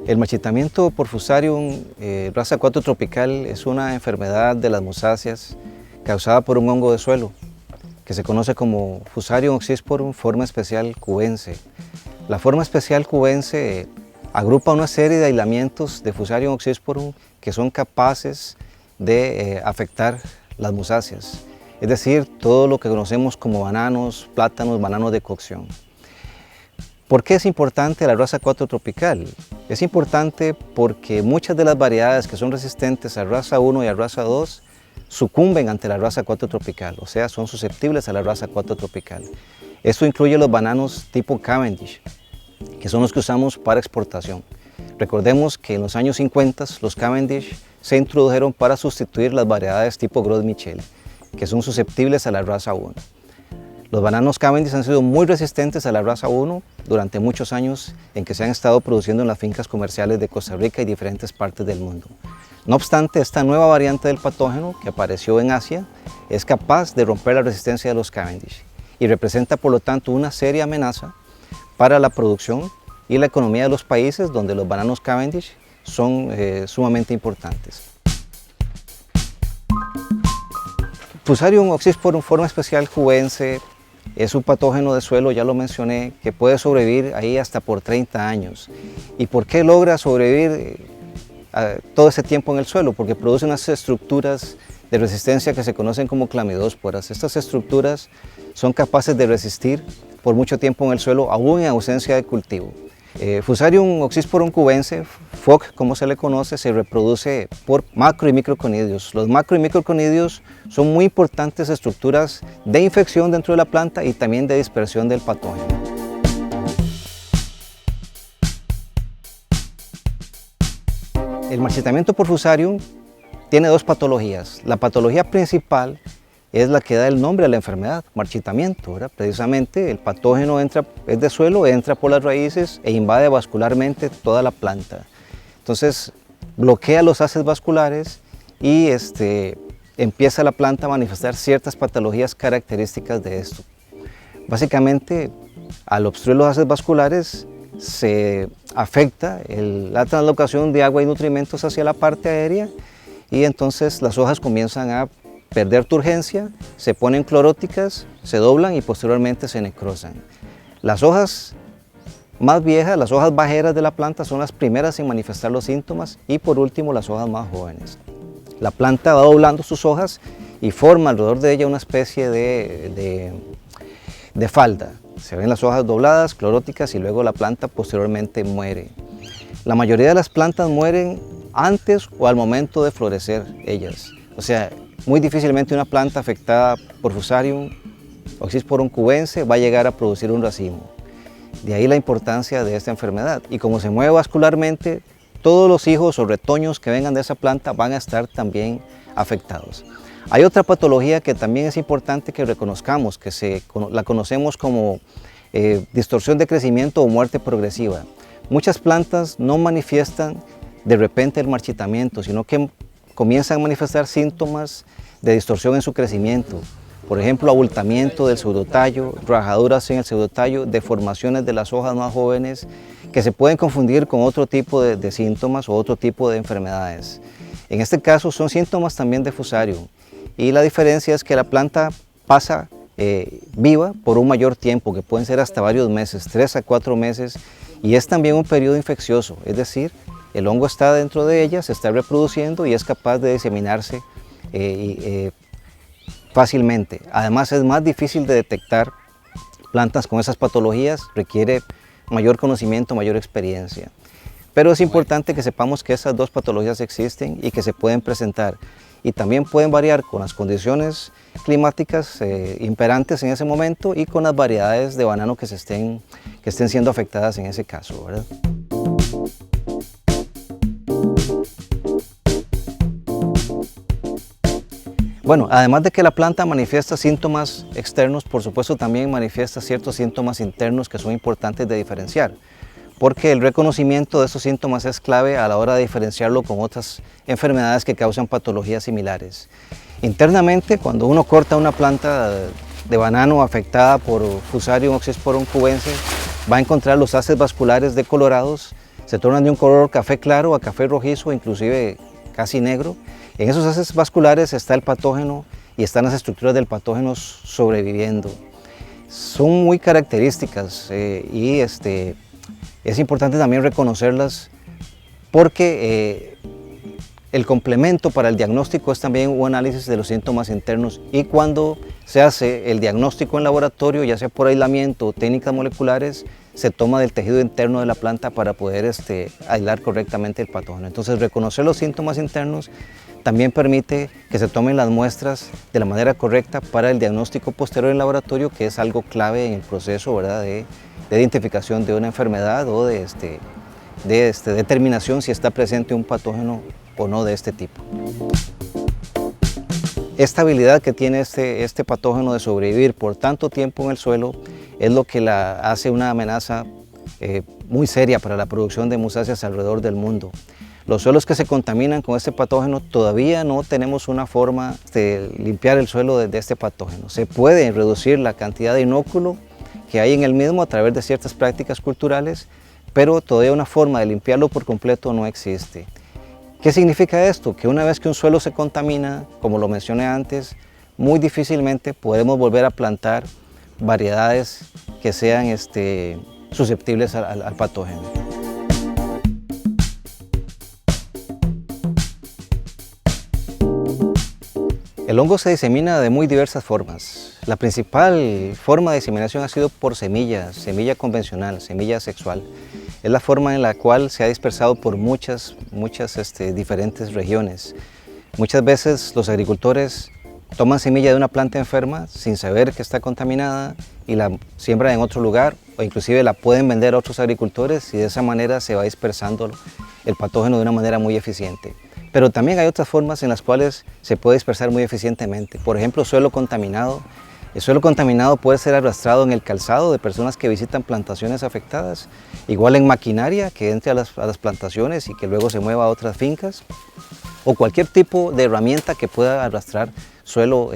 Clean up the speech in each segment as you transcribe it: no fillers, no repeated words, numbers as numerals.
El marchitamiento por Fusarium raza 4 tropical es una enfermedad de las musáceas causada por un hongo de suelo que se conoce como Fusarium oxysporum forma especial cubense. La forma especial cubense agrupa una serie de aislamientos de Fusarium oxysporum que son capaces de afectar las musáceas, es decir, todo lo que conocemos como bananos, plátanos, bananos de cocción. ¿Por qué es importante la raza 4 tropical? Es importante porque muchas de las variedades que son resistentes a raza 1 y a raza 2 sucumben ante la raza 4 tropical, o sea, son susceptibles a la raza 4 tropical. Esto incluye los bananos tipo Cavendish, que son los que usamos para exportación. Recordemos que en los años 50 los Cavendish se introdujeron para sustituir las variedades tipo Gros Michel, que son susceptibles a la raza 1. Los bananos Cavendish han sido muy resistentes a la raza 1 durante muchos años en que se han estado produciendo en las fincas comerciales de Costa Rica y diferentes partes del mundo. No obstante, esta nueva variante del patógeno que apareció en Asia es capaz de romper la resistencia de los Cavendish y representa por lo tanto una seria amenaza para la producción y la economía de los países donde los bananos Cavendish son sumamente importantes. Fusarium oxysporum forma especial cubense es un patógeno de suelo, ya lo mencioné, que puede sobrevivir ahí hasta por 30 años. ¿Y por qué logra sobrevivir todo ese tiempo en el suelo? Porque produce unas estructuras de resistencia que se conocen como clamidósporas. Estas estructuras son capaces de resistir por mucho tiempo en el suelo, aún en ausencia de cultivo. Fusarium oxysporum cubense, FOC como se le conoce, se reproduce por macro y microconidios. Los macro y microconidios son muy importantes estructuras de infección dentro de la planta y también de dispersión del patógeno. El marchitamiento por Fusarium tiene dos patologías. La patología principal es la que da el nombre a la enfermedad, marchitamiento, ¿verdad? Precisamente el patógeno es de suelo, entra por las raíces e invade vascularmente toda la planta. Entonces bloquea los haces vasculares y empieza la planta a manifestar ciertas patologías características de esto. Básicamente, al obstruir los haces vasculares se afecta la translocación de agua y nutrimentos hacia la parte aérea y entonces las hojas comienzan a perder turgencia, se ponen cloróticas, se doblan y posteriormente se necrosan. Las hojas más viejas, las hojas bajeras de la planta son las primeras en manifestar los síntomas y por último las hojas más jóvenes. La planta va doblando sus hojas y forma alrededor de ella una especie de falda. Se ven las hojas dobladas, cloróticas y luego la planta posteriormente muere. La mayoría de las plantas mueren antes o al momento de florecer ellas. O sea, muy difícilmente una planta afectada por Fusarium oxysporum cubense va a llegar a producir un racimo. De ahí la importancia de esta enfermedad. Y como se mueve vascularmente, todos los hijos o retoños que vengan de esa planta van a estar también afectados. Hay otra patología que también es importante que reconozcamos, que la conocemos como distorsión de crecimiento o muerte progresiva. Muchas plantas no manifiestan de repente el marchitamiento, sino que comienzan a manifestar síntomas de distorsión en su crecimiento. Por ejemplo, abultamiento del pseudotallo, rajaduras en el pseudotallo, deformaciones de las hojas más jóvenes que se pueden confundir con otro tipo de síntomas o otro tipo de enfermedades. En este caso son síntomas también de Fusarium y la diferencia es que la planta pasa viva por un mayor tiempo, que pueden ser hasta varios meses, 3 a 4 meses, y es también un periodo infeccioso, es decir, el hongo está dentro de ella, se está reproduciendo y es capaz de diseminarse fácilmente. Además es más difícil de detectar plantas con esas patologías, requiere mayor conocimiento, mayor experiencia. Pero es importante que sepamos que esas dos patologías existen y que se pueden presentar y también pueden variar con las condiciones climáticas imperantes en ese momento y con las variedades de banano que estén siendo afectadas en ese caso, ¿verdad? Bueno, además de que la planta manifiesta síntomas externos, por supuesto también manifiesta ciertos síntomas internos que son importantes de diferenciar, porque el reconocimiento de esos síntomas es clave a la hora de diferenciarlo con otras enfermedades que causan patologías similares. Internamente, cuando uno corta una planta de banano afectada por Fusarium oxysporum cubense, va a encontrar los haces vasculares decolorados se tornan de un color café claro a café rojizo, inclusive casi negro. En esos haces vasculares está el patógeno y están las estructuras del patógeno sobreviviendo. Son muy características y es importante también reconocerlas porque el complemento para el diagnóstico es también un análisis de los síntomas internos, y cuando se hace el diagnóstico en laboratorio, ya sea por aislamiento o técnicas moleculares, se toma del tejido interno de la planta para poder aislar correctamente el patógeno. Entonces, reconocer los síntomas internos también permite que se tomen las muestras de la manera correcta para el diagnóstico posterior en laboratorio, que es algo clave en el proceso, ¿verdad?, de identificación de una enfermedad o de determinación si está presente un patógeno o no de este tipo. Esta habilidad que tiene este patógeno de sobrevivir por tanto tiempo en el suelo es lo que la hace una amenaza muy seria para la producción de musáceas alrededor del mundo. Los suelos que se contaminan con este patógeno, todavía no tenemos una forma de limpiar el suelo de este patógeno. Se puede reducir la cantidad de inóculo que hay en el mismo a través de ciertas prácticas culturales, pero todavía una forma de limpiarlo por completo no existe. ¿Qué significa esto? Que una vez que un suelo se contamina, como lo mencioné antes, muy difícilmente podemos volver a plantar variedades que sean susceptibles al patógeno. El hongo se disemina de muy diversas formas. La principal forma de diseminación ha sido por semilla convencional, semilla sexual. Es la forma en la cual se ha dispersado por muchas diferentes regiones. Muchas veces los agricultores toman semilla de una planta enferma sin saber que está contaminada y la siembran en otro lugar, o inclusive la pueden vender a otros agricultores, y de esa manera se va dispersando el patógeno de una manera muy eficiente. Pero también hay otras formas en las cuales se puede dispersar muy eficientemente. Por ejemplo, suelo contaminado. El suelo contaminado puede ser arrastrado en el calzado de personas que visitan plantaciones afectadas, igual en maquinaria que entre a las plantaciones y que luego se mueva a otras fincas, o cualquier tipo de herramienta que pueda arrastrar suelo,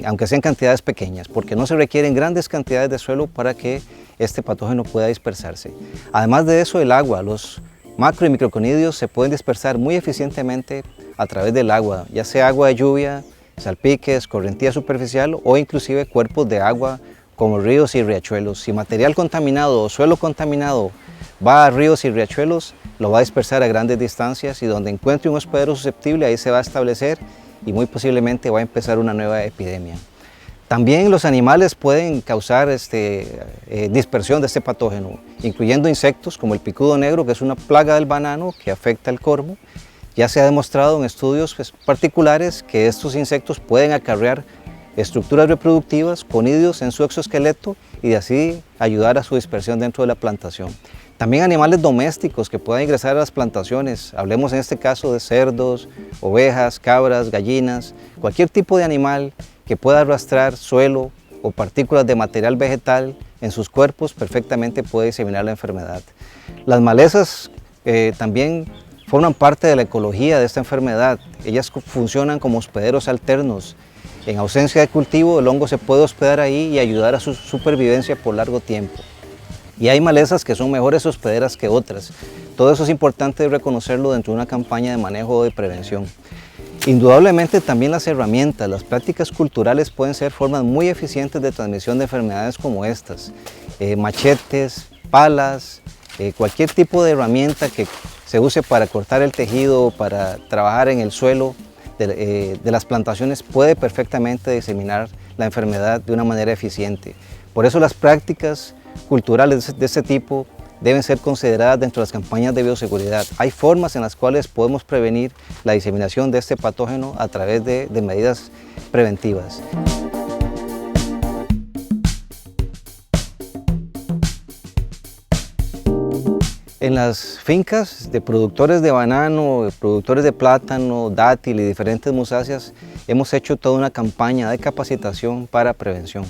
aunque sean cantidades pequeñas, porque no se requieren grandes cantidades de suelo para que este patógeno pueda dispersarse. Además de eso, el agua, los macro y microconidios se pueden dispersar muy eficientemente a través del agua, ya sea agua de lluvia, salpiques, correntía superficial o inclusive cuerpos de agua como ríos y riachuelos. Si material contaminado o suelo contaminado va a ríos y riachuelos, lo va a dispersar a grandes distancias, y donde encuentre un hospedero susceptible, ahí se va a establecer y muy posiblemente va a empezar una nueva epidemia. También los animales pueden causar dispersión de este patógeno, incluyendo insectos como el picudo negro, que es una plaga del banano que afecta al cormo. Ya se ha demostrado en estudios particulares que estos insectos pueden acarrear estructuras reproductivas, conidios en su exoesqueleto, y de así ayudar a su dispersión dentro de la plantación. También animales domésticos que puedan ingresar a las plantaciones, hablemos en este caso de cerdos, ovejas, cabras, gallinas, cualquier tipo de animal que pueda arrastrar suelo o partículas de material vegetal en sus cuerpos, perfectamente puede diseminar la enfermedad. Las malezas también forman parte de la ecología de esta enfermedad. Ellas funcionan como hospederos alternos. En ausencia de cultivo, el hongo se puede hospedar ahí y ayudar a su supervivencia por largo tiempo. Y hay malezas que son mejores hospederas que otras. Todo eso es importante reconocerlo dentro de una campaña de manejo o de prevención. Indudablemente también las herramientas, las prácticas culturales pueden ser formas muy eficientes de transmisión de enfermedades como estas. Machetes, palas, cualquier tipo de herramienta que se use para cortar el tejido o para trabajar en el suelo de las plantaciones puede perfectamente diseminar la enfermedad de una manera eficiente. Por eso las prácticas culturales de este tipo deben ser consideradas dentro de las campañas de bioseguridad. Hay formas en las cuales podemos prevenir la diseminación de este patógeno a través de medidas preventivas. En las fincas de productores de banano, de productores de plátano, dátil y diferentes musáceas, hemos hecho toda una campaña de capacitación para prevención.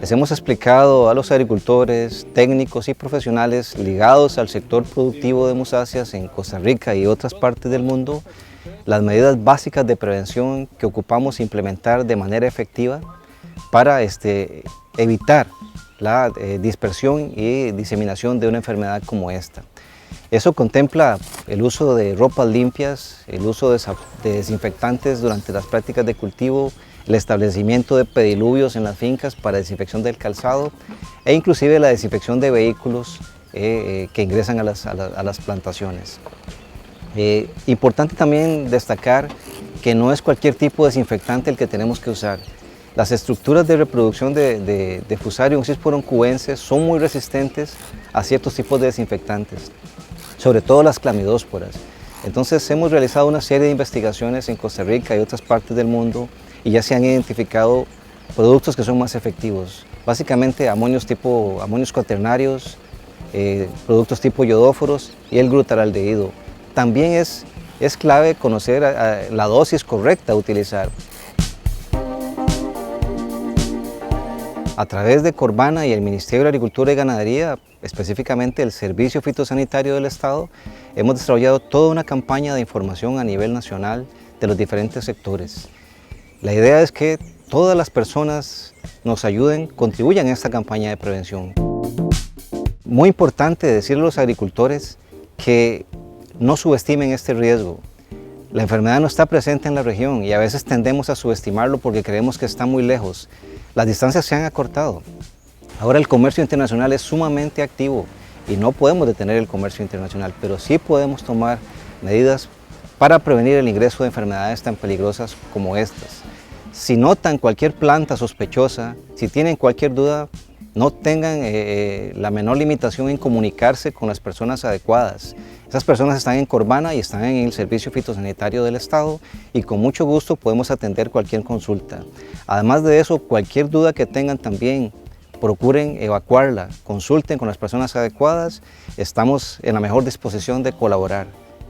Les hemos explicado a los agricultores, técnicos y profesionales ligados al sector productivo de musáceas en Costa Rica y otras partes del mundo las medidas básicas de prevención que ocupamos implementar de manera efectiva para evitar la dispersión y diseminación de una enfermedad como esta. Eso contempla el uso de ropas limpias, el uso de desinfectantes durante las prácticas de cultivo, el establecimiento de pediluvios en las fincas para desinfección del calzado e inclusive la desinfección de vehículos que ingresan a las plantaciones. Importante también destacar que no es cualquier tipo de desinfectante el que tenemos que usar. Las estructuras de reproducción de Fusarium oxysporum cubensis son muy resistentes a ciertos tipos de desinfectantes, sobre todo las clamidósporas. Entonces hemos realizado una serie de investigaciones en Costa Rica y otras partes del mundo y ya se han identificado productos que son más efectivos. Básicamente amonios cuaternarios, productos tipo yodóforos y el glutaraldehído. También es clave conocer la dosis correcta a utilizar. A través de Corvana y el Ministerio de Agricultura y Ganadería, específicamente el Servicio Fitosanitario del Estado, hemos desarrollado toda una campaña de información a nivel nacional de los diferentes sectores. La idea es que todas las personas nos ayuden, contribuyan a esta campaña de prevención. Muy importante decirle a los agricultores que no subestimen este riesgo. La enfermedad no está presente en la región y a veces tendemos a subestimarlo porque creemos que está muy lejos. Las distancias se han acortado. Ahora el comercio internacional es sumamente activo y no podemos detener el comercio internacional, pero sí podemos tomar medidas para prevenir el ingreso de enfermedades tan peligrosas como estas. Si notan cualquier planta sospechosa, si tienen cualquier duda, no tengan la menor limitación en comunicarse con las personas adecuadas. Esas personas están en Corvana y están en el Servicio Fitosanitario del Estado y con mucho gusto podemos atender cualquier consulta. Además de eso, cualquier duda que tengan también, procuren evacuarla, consulten con las personas adecuadas. Estamos en la mejor disposición de colaborar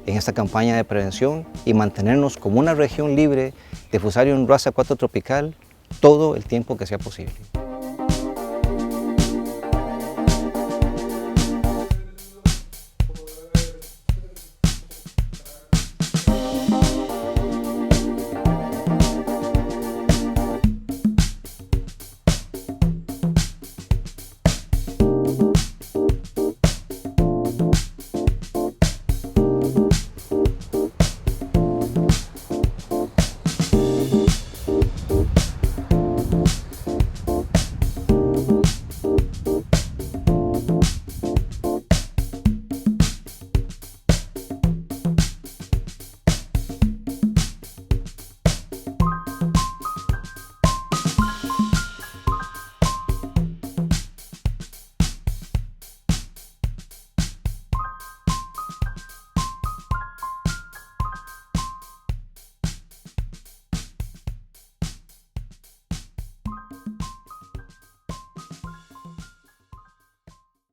en esta campaña de prevención y mantenernos como una región libre de Fusarium raza 4 tropical todo el tiempo que sea posible.